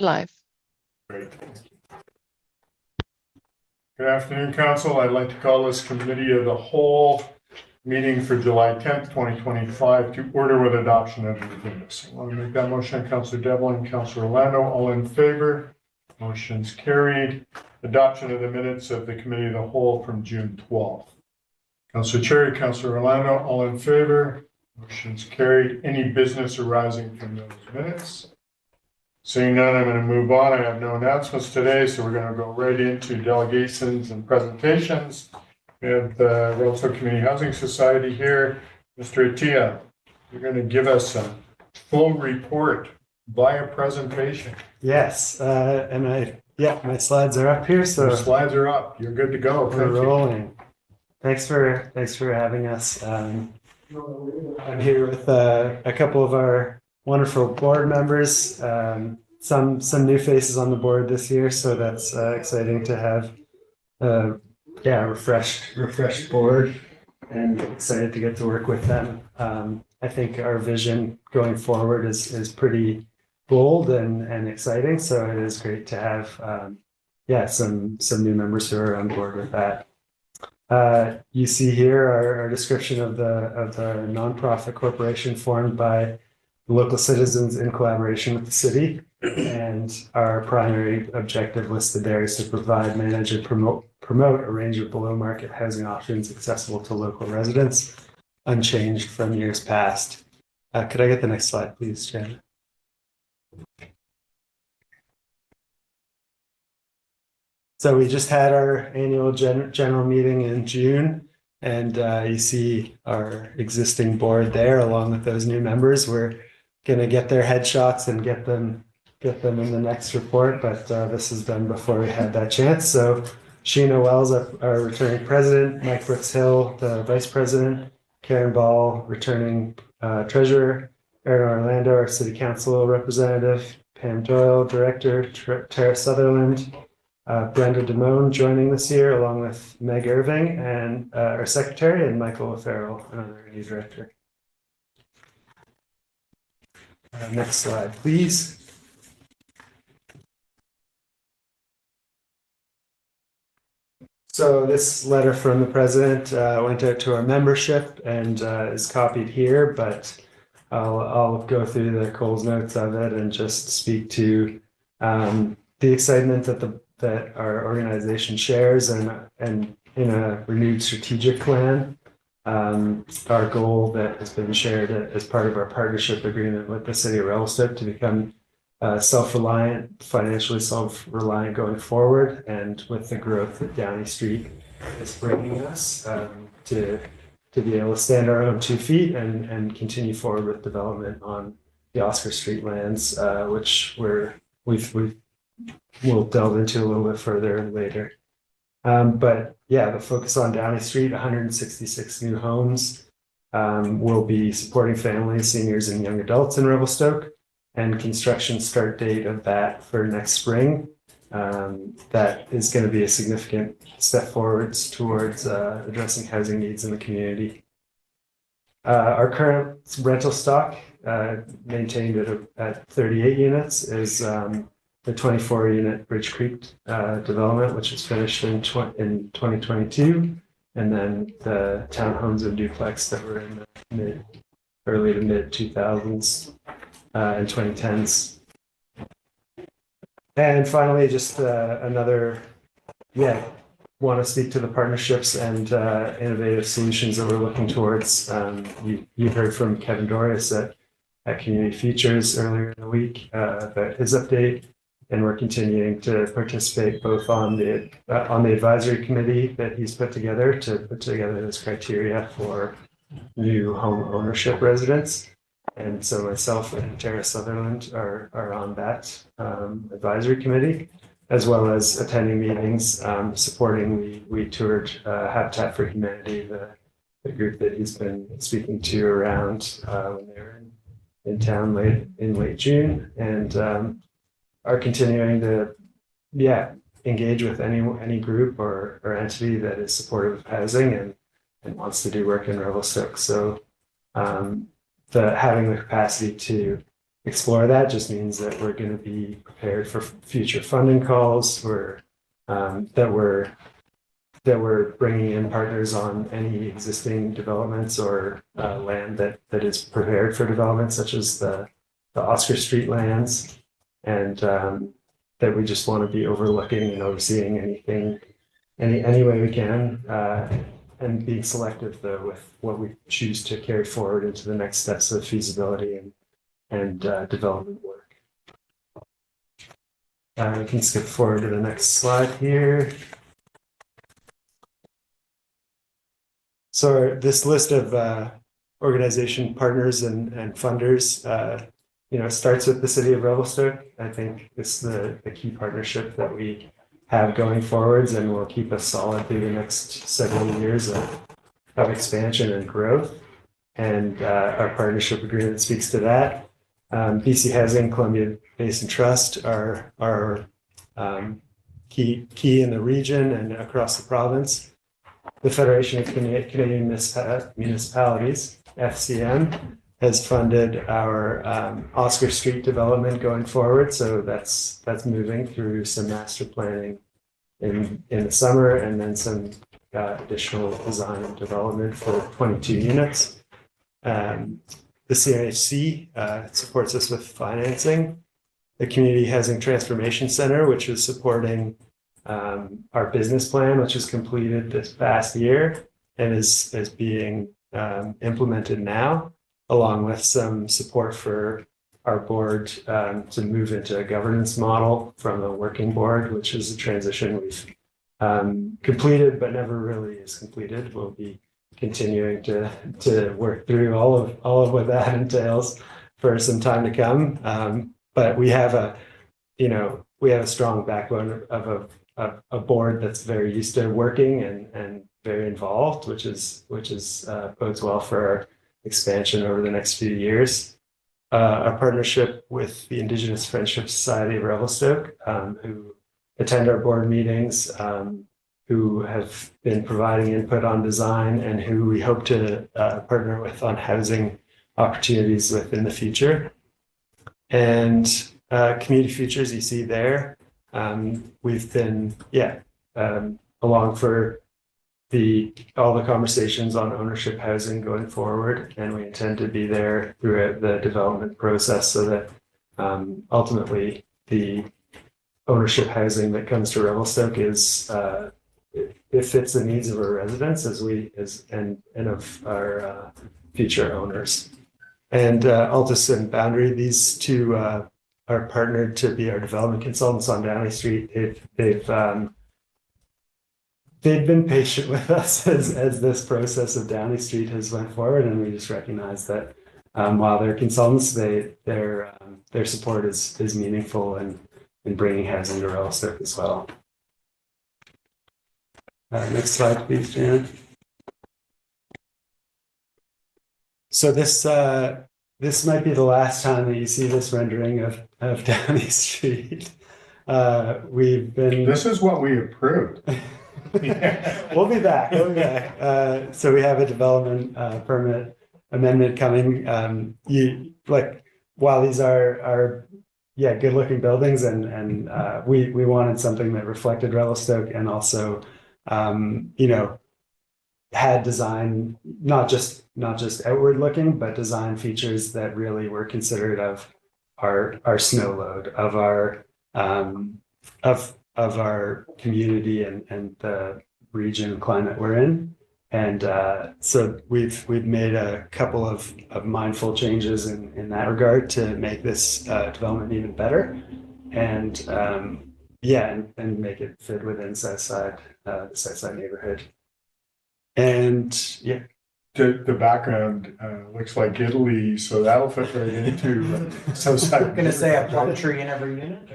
Live. Great. Good afternoon, Council. I'd like to call this Committee of the Whole meeting for July 10th, 2025 to order with adoption of the agendas. I want to make that motion. Councilor Devlin, Councilor Orlando, all in favor? Motion's carried. Adoption of the minutes of the Committee of the Whole from June 12th. Councilor Cherry, Councilor Orlando, all in favor? Motion's carried. Any business arising from those minutes? Seeing none, I'm going to move on. I have no announcements today, so we're going to go right into delegations and presentations. We have the Revelstoke Community Housing Society here. Mr. Attia, you're going to give us a full report via presentation. Yes, my slides are up here, so Your slides are up. You're good to go. we're rolling. Thanks for having us. I'm here with a couple of our wonderful board members. Some new faces on the board this year, so that's exciting to have. Refreshed board, and excited to get to work with them. I think our vision going forward is pretty bold and exciting. So it is great to have some new members who are on board with that. You see here our description of the nonprofit corporation formed by local citizens in collaboration with the city, and our primary objective listed there is to provide, manage, and promote a range of below market housing options accessible to local residents, unchanged from years past. Could I get the next slide, please, Jen? So we just had our annual general meeting in June, and you see our existing board there along with those new members. We're going to get their headshots and get them in the next report, but this is done before we had that chance. So Sheena Wells, our returning president, Mike Brooks Hill, the vice president, Karen Ball, returning treasurer, Aaron Orlando, our city council representative, Pam Doyle, director, Tara Sutherland, Brenda Damone joining this year, along with Meg Irving, and our secretary, and Michael O'Farrell, another new director. Next slide, please. So this letter from the president went out to our membership and is copied here, but I'll go through the Coles notes of it and just speak to the excitement that our organization shares, and in a renewed strategic plan. Our goal that has been shared as part of our partnership agreement with the city of Revelstoke to become self-reliant, financially self-reliant going forward, and with the growth that Downey Street is bringing us to be able to stand our own 2 feet and continue forward with development on the Oscar Street lands, which we'll delve into a little bit further later. But yeah, the focus on Downey Street, 166 new homes. We'll be supporting families, seniors, and young adults in Revelstoke, and construction start date of that for next spring. That is going to be a significant step forwards towards addressing housing needs in the community. Our current rental stock, maintained at 38 units, is the 24-unit Bridge Creek development, which was finished in 2022, and then the townhomes and duplex that were in the early to mid 2000s and 2010s. And finally, just want to speak to the partnerships and innovative solutions that we're looking towards. You heard from Kevin Doris at Community Features earlier in the week about his update. And we're continuing to participate both on the advisory committee that he's put together to put together this criteria for new home ownership residents. And so myself and Tara Sutherland are on that advisory committee, as well as attending meetings, supporting. We toured Habitat for Humanity, the group that he's been speaking to around when they were in town late June, and are continuing to engage with any group or entity that is supportive of housing and wants to do work in Revelstoke. So having the capacity to explore that just means that we're going to be prepared for future funding calls. That we're bringing in partners on any existing developments or land that is prepared for development, such as the Oscar Street lands, and that we just want to be overlooking and overseeing anything, any way we can, and being selective though with what we choose to carry forward into the next steps of feasibility and development work. We can skip forward to the next slide here. So this list of organization partners and funders, starts with the city of Revelstoke. I think it's the key partnership that we have going forwards and will keep us solid through the next several years of expansion and growth. And our partnership agreement speaks to that. BC Housing, Columbia Basin Trust are key in the region and across the province. The Federation of Canadian Municipalities, FCM, has funded our Oscar Street development going forward. So that's moving through some master planning in the summer, and then some additional design and development for 22 units. The CNHC supports us with financing. The Community Housing Transformation Center, which is supporting our business plan, which is completed this past year and is being implemented now, along with some support for our board to move into a governance model from a working board, which is a transition we've completed but never really is completed. We'll be continuing to work through all of what that entails for some time to come. But we have a strong backbone of a board that's very used to working and very involved, which bodes well for our expansion over the next few years. Our partnership with the Indigenous Friendship Society of Revelstoke, who attend our board meetings, who have been providing input on design, and who we hope to partner with on housing opportunities in the future. And Community Futures, you see there. We've been along for all the conversations on ownership housing going forward, and we intend to be there throughout the development process so that ultimately the ownership housing that comes to Revelstoke is it fits the needs of our residents and of our future owners. And Altus and Boundary, these two are partnered to be our development consultants on Downey Street. They've been patient with us as this process of Downey Street has went forward, and we just recognize that while they're consultants, their support is meaningful in bringing housing to Revelstoke as well. Next slide, please, Janet. So this might be the last time that you see this rendering of Downey Street. This is what we approved. We'll be back. So we have a development permit amendment coming. While these are good looking buildings, and we wanted something that reflected Revelstoke and also had design not just outward looking, but design features that really were considered of our snow load, of our community and the region climate we're in. And so we've made a couple of mindful changes in that regard to make this development even better, and make it fit within Southside, the Southside neighborhood. And the background looks like Italy, so that'll fit right into Southside. I'm gonna say a plum tree in every unit.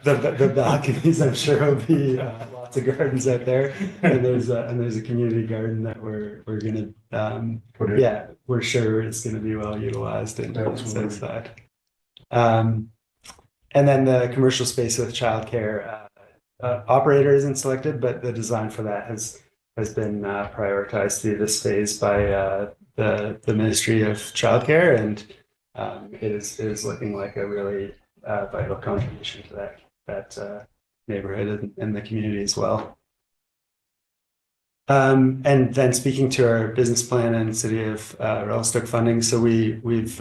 The balconies, I'm sure, will be lots of gardens out there, and there's a community garden that we're gonna we're sure it's gonna be well utilized in Southside. And then the commercial space with childcare operator isn't selected, but the design for that has been prioritized through this phase by the Ministry of Childcare, and it is looking like a really vital contribution to that neighborhood and the community as well. And then speaking to our business plan and City of Revelstoke funding, so we've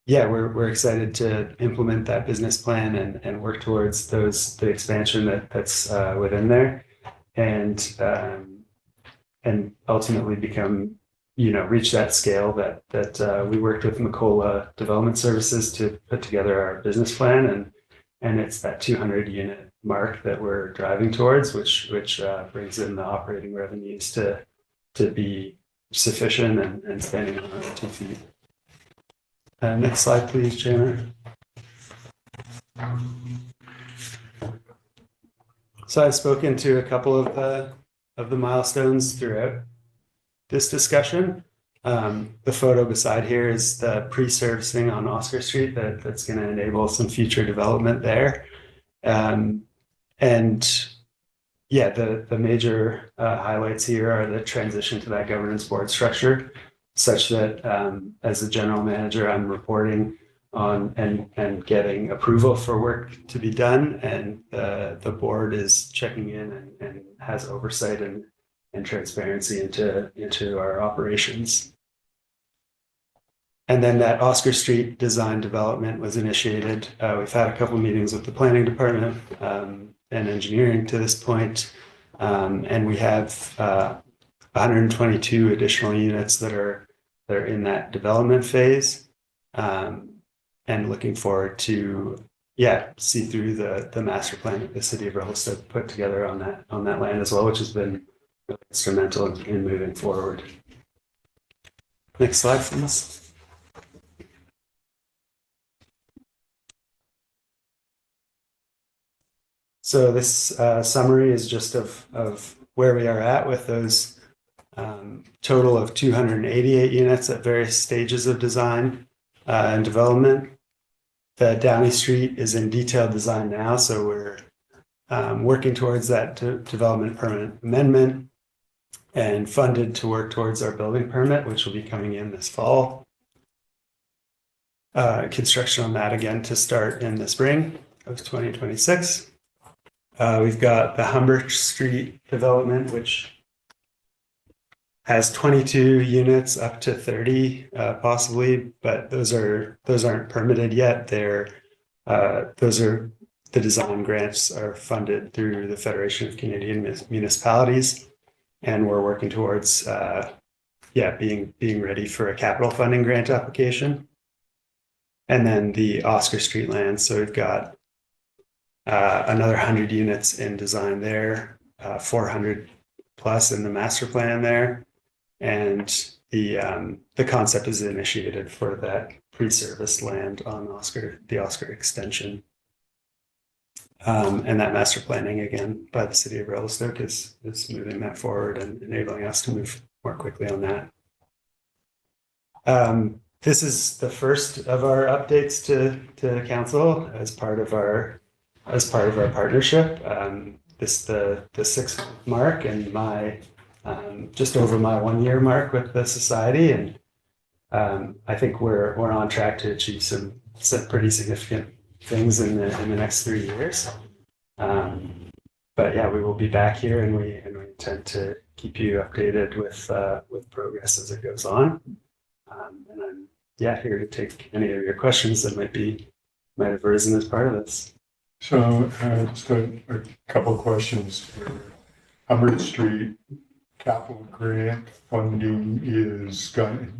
we're excited to implement that business plan and work towards the expansion that's within there, and ultimately become, reach that scale that we worked with Macola Development Services to put together our business plan, and it's that 200 unit mark that we're driving towards, which brings in the operating revenues to be sufficient and standing on our 2 feet. Next slide, please, Jana. So I've spoken to a couple of the milestones throughout this discussion. The photo beside here is the pre-servicing on Oscar Street that's going to enable some future development there. The major highlights here are the transition to that governance board structure, such that as the general manager, I'm reporting on and getting approval for work to be done, and the board is checking in and has oversight and transparency into our operations. And then that Oscar Street design development was initiated. We've had a couple meetings with the planning department and engineering to this point, and we have 122 additional units that are in that development phase, and looking forward to see through the master plan that the City of Revelstoke put together on that land as well, which has been really instrumental in moving forward. Next slide, please. So this summary is just of where we are at with those total of 288 units at various stages of design and development. The Downey Street is in detailed design now, so we're working towards that development permit amendment and funded to work towards our building permit, which will be coming in this fall. Construction on that again to start in the spring of 2026. We've got the Humber Street development, which has 22 units up to 30 possibly, but those aren't permitted yet. Those are the design grants are funded through the Federation of Canadian Municipalities, and we're working towards being ready for a capital funding grant application. And then the Oscar Street land, so we've got another 100 units in design there, 400 plus in the master plan there. And the concept is initiated for that pre-service land on the Oscar extension. And that master planning again by the City of Revelstoke is moving that forward and enabling us to move more quickly on that. This is the first of our updates to council as part of our partnership. This the 6th mark and my just over my 1 year mark with the society, and I think we're on track to achieve some pretty significant things in the next 3 years. But yeah, we will be back here, and we intend to keep you updated with progress as it goes on. And I'm here to take any of your questions that might have arisen as part of this. So just a couple of questions for Humber Street. Capital grant funding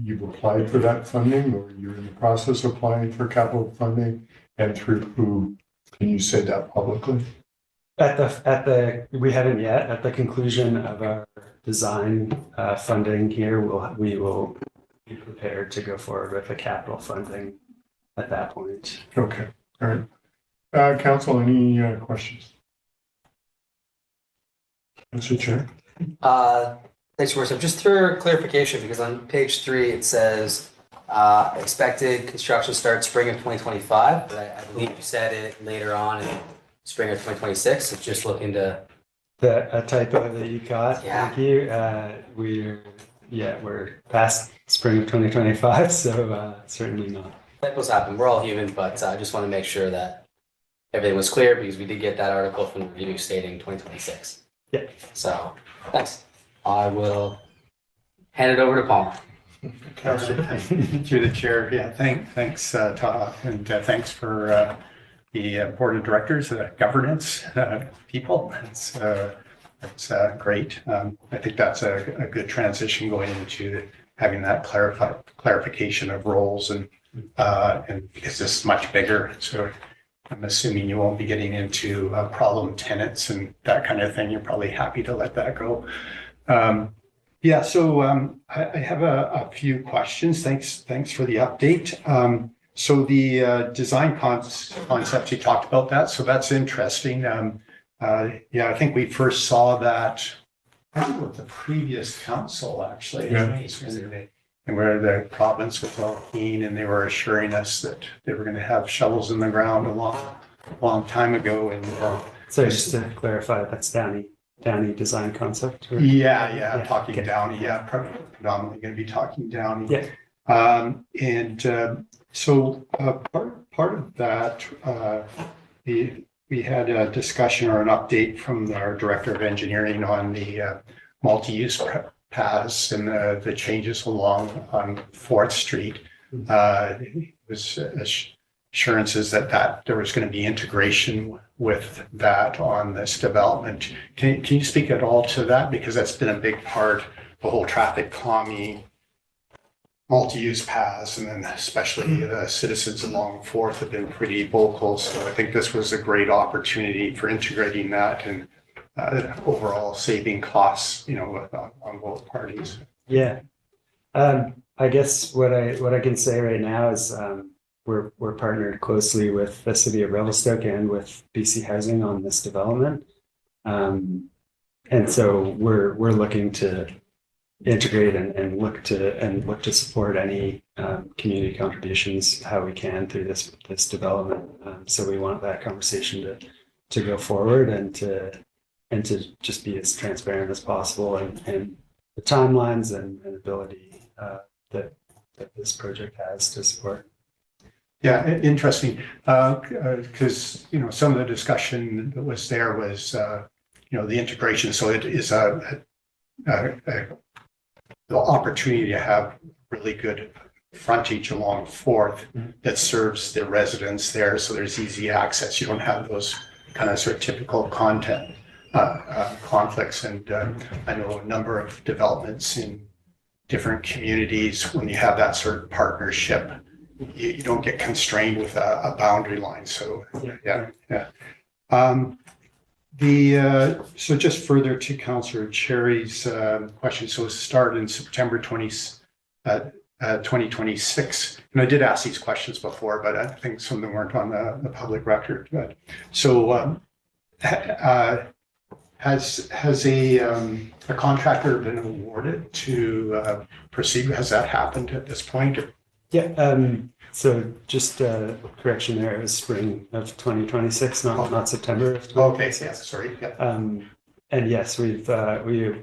you've applied for that funding, or you're in the process of applying for capital funding, and through who? Can you say that publicly? We haven't yet. At the conclusion of our design funding here, we will be prepared to go forward with the capital funding at that point. Okay, all right. Council, any questions? Mr. Chair. Thanks, Marissa. Just for clarification, because on page 3 it says expected construction start spring of 2025, but I believe you said it later on in spring of 2026. So just looking to a typo that you caught. Yeah. Thank you. yet we're past spring of 2025, so certainly not. Typos happen. We're all human, but I just want to make sure that everything was clear because we did get that article from the review stating 2026. Yeah. So, thanks. I will hand it over to Palmer. Through the chair, yeah, thanks, Todd, and thanks for the board of directors, governance people. It's great. I think that's a good transition going into having that clarification of roles and because this is much bigger, so I'm assuming you won't be getting into problem tenants and that kind of thing. You're probably happy to let that go. Yeah, so I have a few questions. Thanks for the update. So the design concept, you talked about that, so that's interesting. Yeah, I think we first saw that with the previous council, actually. Yeah. And where the province was well keen, and they were assuring us that they were going to have shovels in the ground a long time ago. And So just to clarify, that's Downey design concept? Or? yeah, talking okay. Downey, yeah, predominantly going to be talking Downey. Yeah. So part of that, we had a discussion or an update from our director of engineering on the multi-use paths and the changes along on 4th Street. It was assurances that there was going to be integration with that on this development. Can you speak at all to that? Because that's been a big part, the whole traffic calming, multi-use paths, and then especially the citizens along 4th have been pretty vocal. So I think this was a great opportunity for integrating that and overall saving costs, on both parties. Yeah. I guess what I can say right now is we're partnered closely with the city of Revelstoke and with BC Housing on this development. And so we're looking to integrate and look to support any community contributions how we can through this development. So we want that conversation to go forward and to just be as transparent as possible and the timelines and ability that this project has to support. Yeah, interesting. Because some of the discussion that was there was the integration. So it is the opportunity to have really good frontage along 4th that serves the residents there. So there's easy access. You don't have those kind of sort of typical content conflicts. And I know a number of developments in different communities, when you have that sort of partnership, you don't get constrained with a boundary line. So yeah. So just further to Councillor Cherry's question, so it started in September 2026, and I did ask these questions before, but I think some of them weren't on the public record. But so has a contractor been awarded to proceed? Has that happened at this point? Yeah. So just a correction there, it was spring of 2026, not September of 2026. Okay, yeah, sorry. Yeah. And yes, we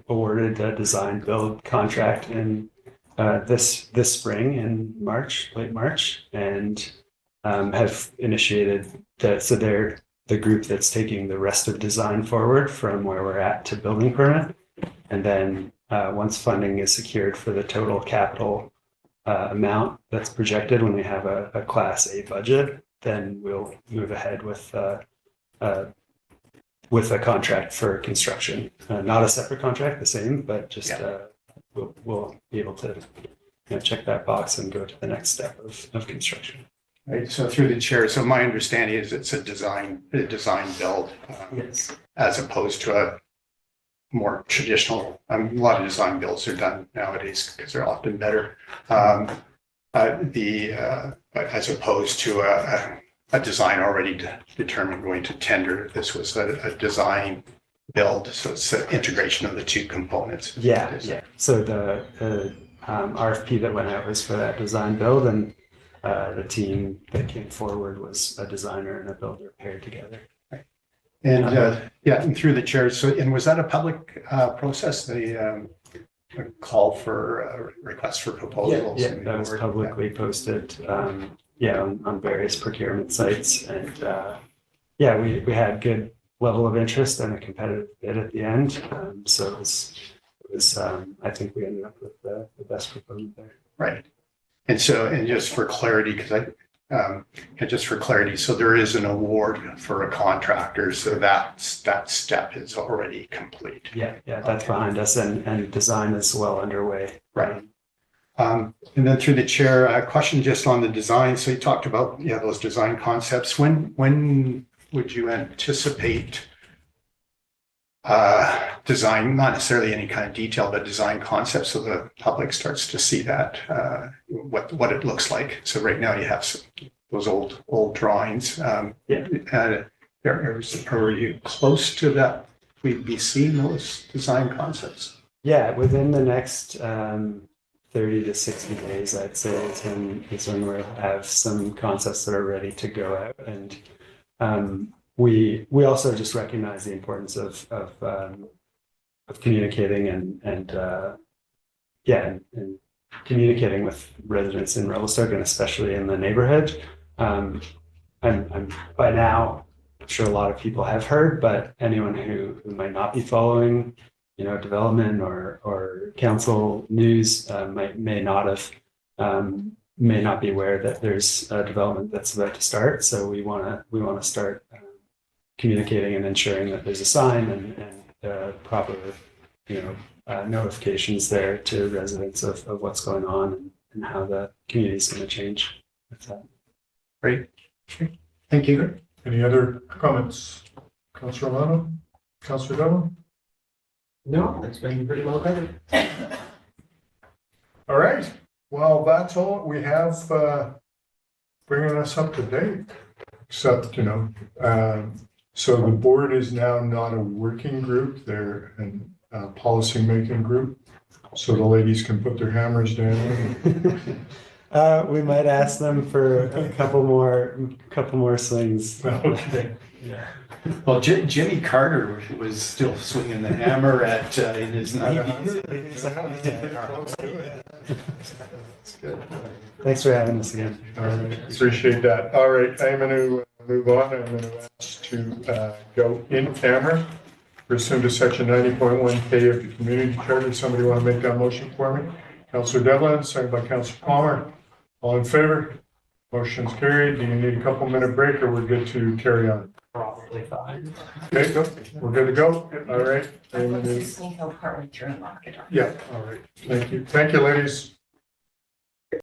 awarded a design build contract in this spring in late March, and have initiated so they're the group that's taking the rest of design forward from where we're at to building permit. And then once funding is secured for the total capital amount that's projected when we have a Class A budget, then we'll move ahead with a contract for construction. Not a separate contract, the same, but just we'll be able to check that box and go to the next step of construction. Right. So through the chair, so my understanding is it's a design build, Yes. as opposed to a more traditional. A lot of design builds are done nowadays because they're often better. As opposed to a design already determined going to tender. This was a design build, so it's the integration of the two components. Yeah. So the RFP that went out was for that design build, and the team that came forward was a designer and a builder paired together. And and through the chair. So, and was that a public process? The a call for requests for proposals. Yeah, that was publicly posted, on various procurement sites. And we had good level of interest and a competitive bid at the end. So it was I think we ended up with the best proposal there. Right. And just for clarity, so there is an award for a contractor, so that step is already complete. Yeah, that's behind us, and design is well underway. Right. And then through the chair, a question just on the design. So you talked about, those design concepts. When would you anticipate design, not necessarily any kind of detail, but design concepts so the public starts to see that, what it looks like? So right now you have those old drawings. Are you close to that? We'd be seeing those design concepts? Yeah, within the next 30 to 60 days, I'd say is when we'll have some concepts that are ready to go out. And we also just recognize the importance of communicating and communicating with residents in Revelstoke, and especially in the neighborhood. I'm by now, I'm sure a lot of people have heard, but anyone who might not be following, development or council news may not be aware that there's a development that's about to start. So we want to start communicating and ensuring that there's a sign and proper, notifications there to residents of what's going on and how the community is going to change. That's that. Great. Thank you. Any other comments? Councillor Romano? Councillor Devlin? No, that's been pretty well covered. All right. Well, that's all we have bringing us up to date, except, so the board is now not a working group. They're a policy-making group. So the ladies can put their hammers down. We might ask them for a couple more swings. Okay. Yeah. Well, Jimmy Carter was still swinging the hammer in his 90s. That's good. Thanks for having us again. All right, appreciate that. All right, I'm going to move on. I'm going to ask to go in camera pursuant to section 90.1K of the community charter. Somebody want to make that motion for me? Councillor Devlin, second by Councillor Palmer. All in favor? Motion's carried. Do you need a couple minute break or we're good to carry on? Probably fine. Okay, go. We're good to go. All right. I'm gonna- Sneak out partway through and lock it up. Yeah, all right. Thank you. Thank you, ladies.